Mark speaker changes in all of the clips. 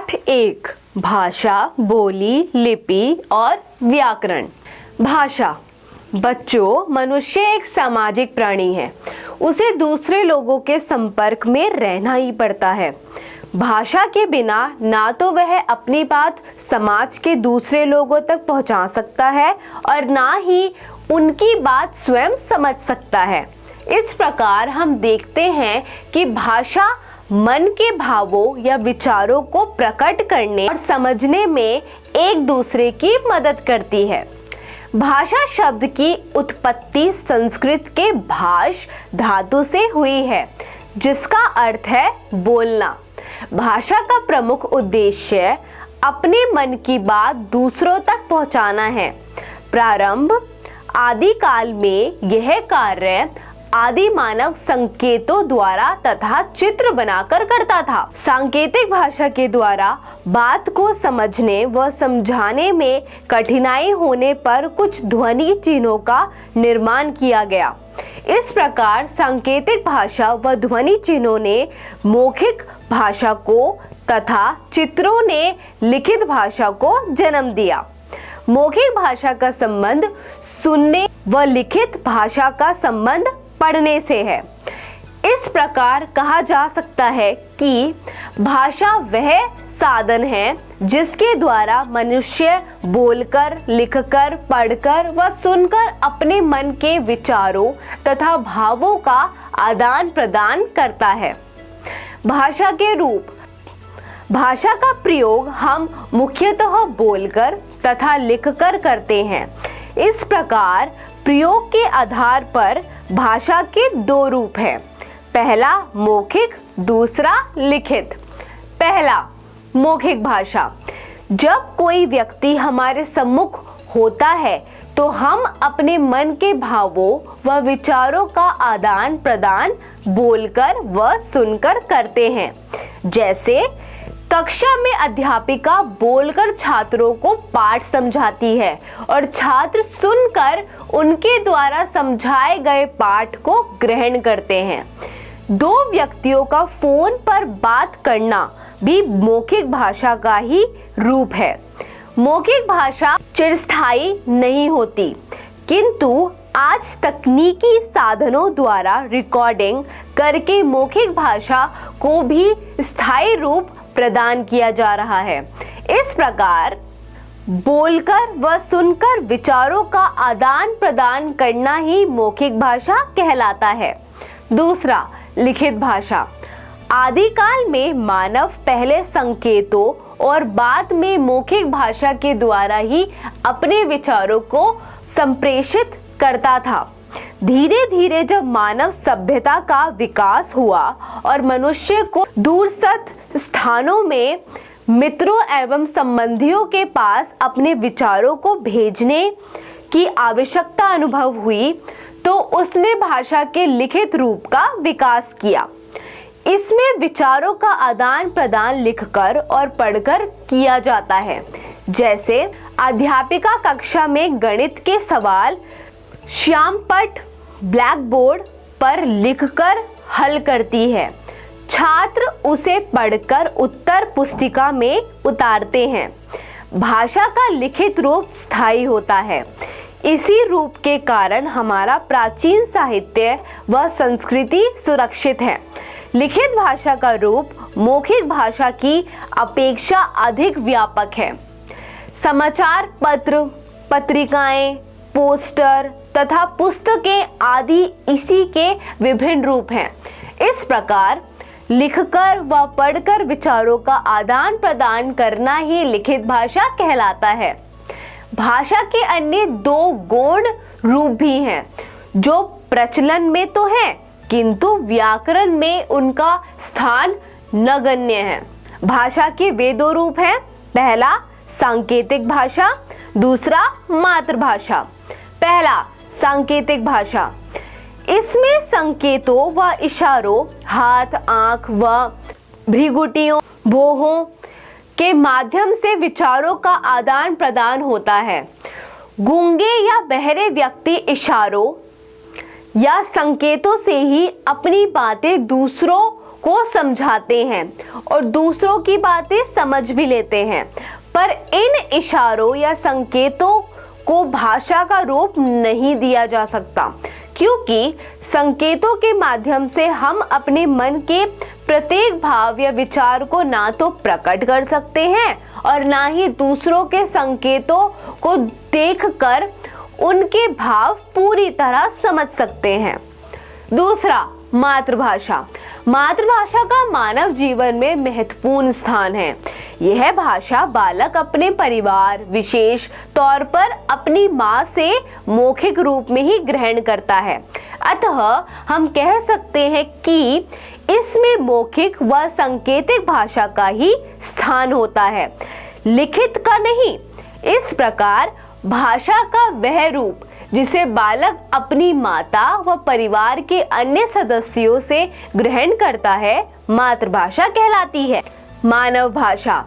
Speaker 1: पाठ 1 भाषा, बोली, लिपि और व्याकरण। भाषा। बच्चों, मनुष्य एक सामाजिक प्राणी है। उसे दूसरे लोगों के संपर्क में रहना ही पड़ता है। भाषा के बिना ना तो वह अपनी बात समाज के दूसरे लोगों तक पहुंचा सकता है और ना ही उनकी बात स्वयं समझ सकता है। इस प्रकार हम देखते हैं कि भाषा मन के भावों या विचारों को प्रकट करने और समझने में एक दूसरे की मदद करती है। भाषा शब्द की उत्पत्ति संस्कृत के भाष धातु से हुई है, जिसका अर्थ है बोलना। भाषा का प्रमुख उद्देश्य अपने मन की बात दूसरों तक पहुंचाना है। प्रारंभ आदि काल में यह कार्य आदि मानव संकेतों द्वारा तथा चित्र बनाकर करता था। सांकेतिक भाषा के द्वारा बात को समझने व समझाने में कठिनाई होने पर कुछ ध्वनि चिन्हों का निर्माण किया गया। इस प्रकार सांकेतिक भाषा व ध्वनि चिन्हों ने मौखिक भाषा को तथा चित्रों ने लिखित भाषा को जन्म दिया। मौखिक भाषा का संबंध सुनने व लिखित भाषा का संबंध पढ़ने से है। इस प्रकार कहा जा सकता है कि भाषा वह साधन है जिसके द्वारा मनुष्य बोलकर, लिखकर, पढ़कर व सुनकर अपने मन के विचारों तथा भावों का आदान प्रदान करता है। भाषा के रूप। भाषा का प्रयोग हम मुख्यतः बोलकर तथा लिखकर करते हैं। इस प्रकार प्रयोग के आधार पर भाषा के दो रूप हैं। पहला मौखिक, दूसरा लिखित। पहला मौखिक भाषा। जब कोई व्यक्ति हमारे सम्मुख होता है तो हम अपने मन के भावों व विचारों का आदान प्रदान बोलकर व सुनकर करते हैं। जैसे कक्षा में अध्यापिका बोलकर छात्रों को पाठ समझाती है और छात्र सुनकर उनके द्वारा समझाए गए पाठ को ग्रहण करते हैं। दो व्यक्तियों का फोन पर बात करना भी मौखिक भाषा का ही रूप है। मौखिक भाषा चिरस्थायी नहीं होती, किंतु आज तकनीकी साधनों द्वारा रिकॉर्डिंग करके मौखिक भाषा को भी स्थायी रूप प्रदान किया जा रहा है। इस प्रकार बोलकर व सुनकर विचारों का आदान प्रदान करना ही मौखिक भाषा कहलाता है। दूसरा लिखित भाषा। आदिकाल में मानव पहले संकेतों और बाद में मौखिक भाषा के द्वारा ही अपने विचारों को संप्रेषित करता था। धीरे धीरे जब मानव सभ्यता का विकास हुआ और मनुष्य को दूरस्थ स्थानों में मित्रों एवं संबंधियों के पास अपने विचारों को भेजने की आवश्यकता अनुभव हुई, तो उसने भाषा के लिखित रूप का विकास किया। इसमें विचारों का आदान प्रदान लिखकर और पढ़कर किया जाता है। जैसे अध्यापिका कक्षा में गणित के सवाल श्यामपट्ट ब्लैक बोर्ड पर लिखकर हल करती है। छात्र उसे पढ़कर उत्तर पुस्तिका में उतारते हैं। भाषा का लिखित रूप स्थायी होता है। इसी रूप के कारण हमारा प्राचीन साहित्य व संस्कृति सुरक्षित है। लिखित भाषा का रूप मौखिक भाषा की अपेक्षा अधिक व्यापक है। समाचार पत्र, पत्रिकाएं, पोस्टर तथा पुस्तकें आदि इसी के विभिन्न रूप हैं। इस प्रकार लिखकर व पढ़कर विचारों का आदान प्रदान करना ही लिखित भाषा कहलाता है। भाषा के अन्य दो गौण रूप भी हैं, जो प्रचलन में तो हैं, किंतु व्याकरण में उनका स्थान नगण्य है। भाषा के वे दो रूप हैं। पहला सांकेतिक भाषा, दूसरा मातृभाषा। पहला सांकेतिक भाषा। इसमें संकेतों व इशारों, हाथ, आंख व भ्रिगुटियों, भौहों के माध्यम से विचारों का आदान प्रदान होता है। गूंगे या बहरे व्यक्ति इशारों या संकेतों से ही अपनी बातें दूसरों को समझाते हैं और दूसरों की बातें समझ भी लेते हैं, पर इन इशारों या संकेतों को भाषा का रूप नहीं दिया जा सकता, क्योंकि संकेतों के माध्यम से हम अपने मन के प्रत्येक भाव या विचार को ना तो प्रकट कर सकते हैं और ना ही दूसरों के संकेतों को देखकर उनके भाव पूरी तरह समझ सकते हैं। दूसरा, मातृभाषा। मातृभाषा का मानव जीवन में महत्वपूर्ण स्थान है। यह भाषा बालक अपने परिवार, विशेष तौर पर अपनी माँ से मौखिक रूप में ही ग्रहण करता है। अतः हम कह सकते हैं कि इसमें मौखिक व सांकेतिक भाषा का ही स्थान होता है, लिखित का नहीं। इस प्रकार भाषा का वह रूप जिसे बालक अपनी माता व परिवार के अन्य सदस्यों से ग्रहण करता है, मातृभाषा कहलाती है। मानव भाषा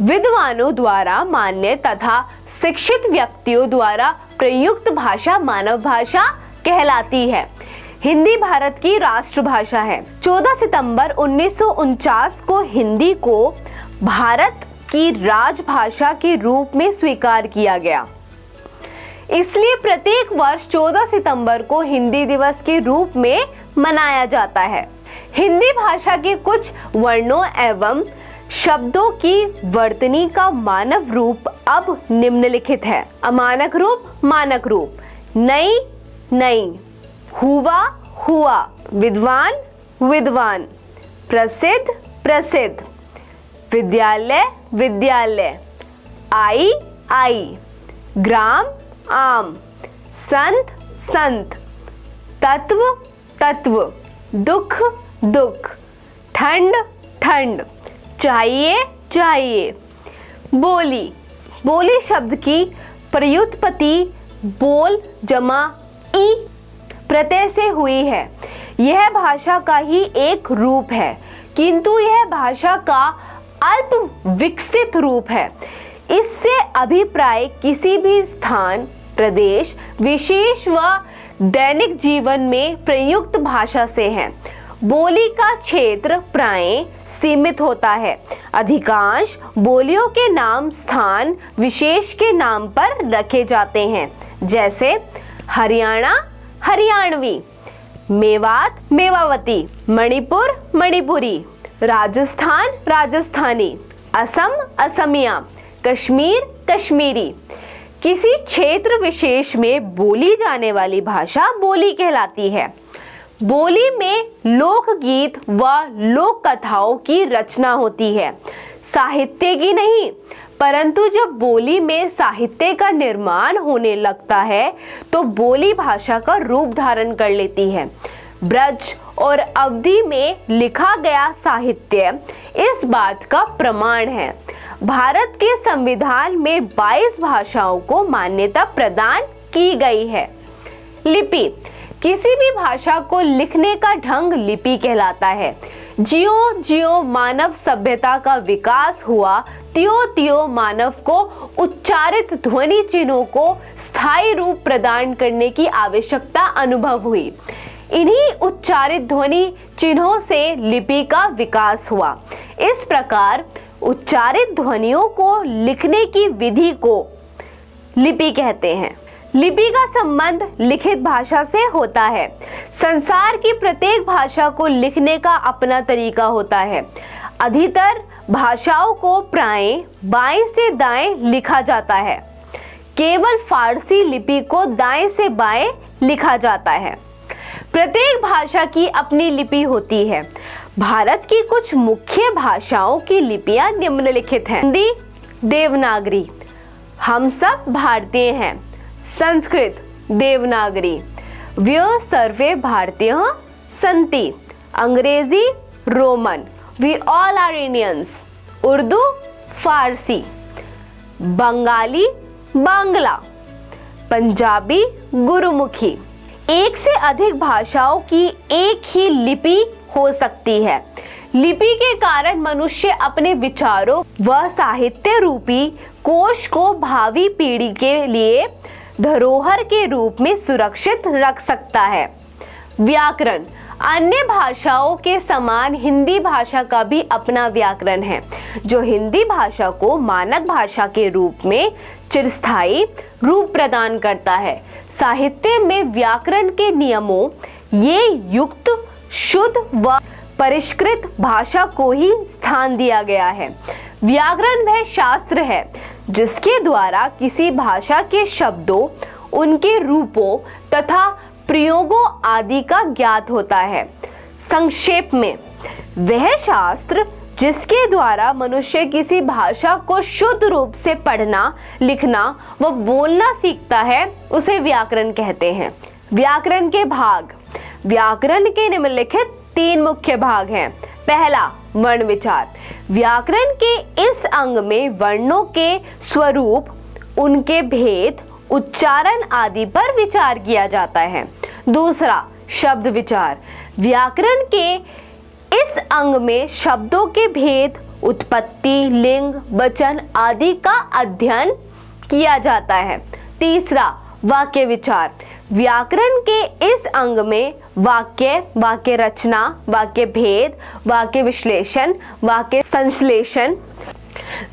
Speaker 1: विद्वानों द्वारा मान्य तथा शिक्षित व्यक्तियों द्वारा प्रयुक्त भाषा मानव भाषा कहलाती है। हिंदी भारत की राष्ट्रभाषा है। 14 सितंबर 1949 को हिंदी को भारत की राजभाषा के रूप में स्वीकार किया गया। इसलिए प्रत्येक वर्ष 14 सितंबर को हिंदी दिवस के रूप में मनाया जाता है। हिंदी भाषा के कुछ वर्णों एवं शब्दों की वर्तनी का मानव रूप अब निम्नलिखित है। अमानक रूप, मानक रूप, नई, नई, हुआ, हुआ, विद्वान, विद्वान, प्रसिद्ध, प्रसिद्ध, विद्यालय, विद्यालय, आई, आई, ग्राम, आम, संत, संत, तत्व, तत्व, दुख, दुख, ठंड, ठंड, चाहिए, चाहिए। बोली, बोली शब्द की प्रयुत्पत्ति बोल जमा ई प्रत्यय से हुई है। यह भाषा का ही एक रूप है, किंतु यह भाषा का अल्प विकसित रूप है। इससे अभिप्राय किसी भी स्थान, प्रदेश, विशेष व दैनिक जीवन में प्रयुक्त भाषा से है। बोली का क्षेत्र प्रायः सीमित होता है। अधिकांश बोलियों के नाम स्थान विशेष के नाम पर रखे जाते हैं, जैसे हरियाणा, हरियाणवी, मेवात, मेवावती, मणिपुर, मणिपुरी, राजस्थान, राजस्थानी, असम, असमिया, कश्मीर, कश्मीरी। किसी क्षेत्र विशेष में बोली जाने वाली भाषा बोली कहलाती है। बोली में लोकगीत व लोक कथाओं की रचना होती है, साहित्य की नहीं। परंतु जब बोली में साहित्य का निर्माण होने लगता है तो बोली भाषा का रूप धारण कर लेती है। ब्रज और अवधी में लिखा गया साहित्य इस बात का प्रमाण है। भारत के संविधान में 22 भाषाओं को मान्यता प्रदान की गई है। लिपि, किसी भी भाषा को लिखने का ढंग लिपि कहलाता है। ज्यों ज्यों मानव सभ्यता का विकास हुआ, त्यों त्यों मानव को उच्चारित ध्वनि चिन्हों को स्थायी रूप प्रदान करने की आवश्यकता अनुभव हुई। इन्हीं उच्चारित ध्वनि चिन्हों से लिपि का विकास हुआ। इस प्रकार उच्चारित ध्वनियों को लिखने की विधि को लिपि कहते हैं। लिपि का संबंध लिखित भाषा से होता है। संसार की प्रत्येक भाषा को लिखने का अपना तरीका होता है। अधिकतर भाषाओं को प्रायः बाएं से दाएं लिखा जाता है। केवल फारसी लिपि को दाएं से बाएं लिखा जाता है। प्रत्येक भाषा की अपनी लिपि होती है। भारत की कुछ मुख्य भाषाओं की लिपियां निम्नलिखित हैं। हिंदी, देवनागरी, हम सब भारतीय हैं। संस्कृत, देवनागरी, व्य सर्वे भारतीय सन्ति। अंग्रेजी, Roman, we all are Indians. Urdu, Farsi, Bengali, Bangla, Punjabi, Gurmukhi. एक से अधिक भाषाओं की एक ही लिपि हो सकती है। लिपि के कारण मनुष्य अपने विचारों व साहित्य रूपी कोश को भावी पीढ़ी के लिए धरोहर के रूप में सुरक्षित रख सकता है। व्याकरण। अन्य भाषाओं के समान हिंदी भाषा का भी अपना व्याकरण है, जो हिंदी भाषा को मानक भाषा के रूप में चिरस्थायी रूप प्रदान करता है। साहित्य में व्याकरण के नियमों ये युक्त, शुद्ध व परिष्कृत भाषा को ही स्थान दिया गया है। व्याकरण वह शास्त्र है जिसके द्वारा किसी भाषा के शब्दों, उनके रूपों तथा प्रयोगों आदि का ज्ञात होता है। संक्षेप में, वह शास्त्र जिसके द्वारा मनुष्य किसी भाषा को शुद्ध रूप से पढ़ना, लिखना व बोलना सीखता है, उसे व्याकरण कहते हैं। व्याकरण के भाग। व्याकरण के निम्नलिखित 3 मुख्य भाग हैं। पहला, वर्ण विचार। व्याकरण के इस अंग में वर्णों के स्वरूप, उनके भेद, उच्चारण आदि पर विचार किया जाता है। दूसरा, शब्द विचार। व्याकरण के इस अंग में शब्दों के भेद, उत्पत्ति, लिंग, वचन आदि का अध्ययन किया जाता है। तीसरा, वाक्य विचार। व्याकरण के इस अंग में वाक्य, वाक्य रचना, वाक्य भेद, वाक्य विश्लेषण, वाक्य संश्लेषण,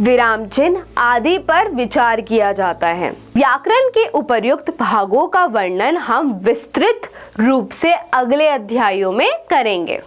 Speaker 1: विराम चिन्ह आदि पर विचार किया जाता है। व्याकरण के उपर्युक्त भागों का वर्णन हम विस्तृत रूप से अगले अध्यायों में करेंगे।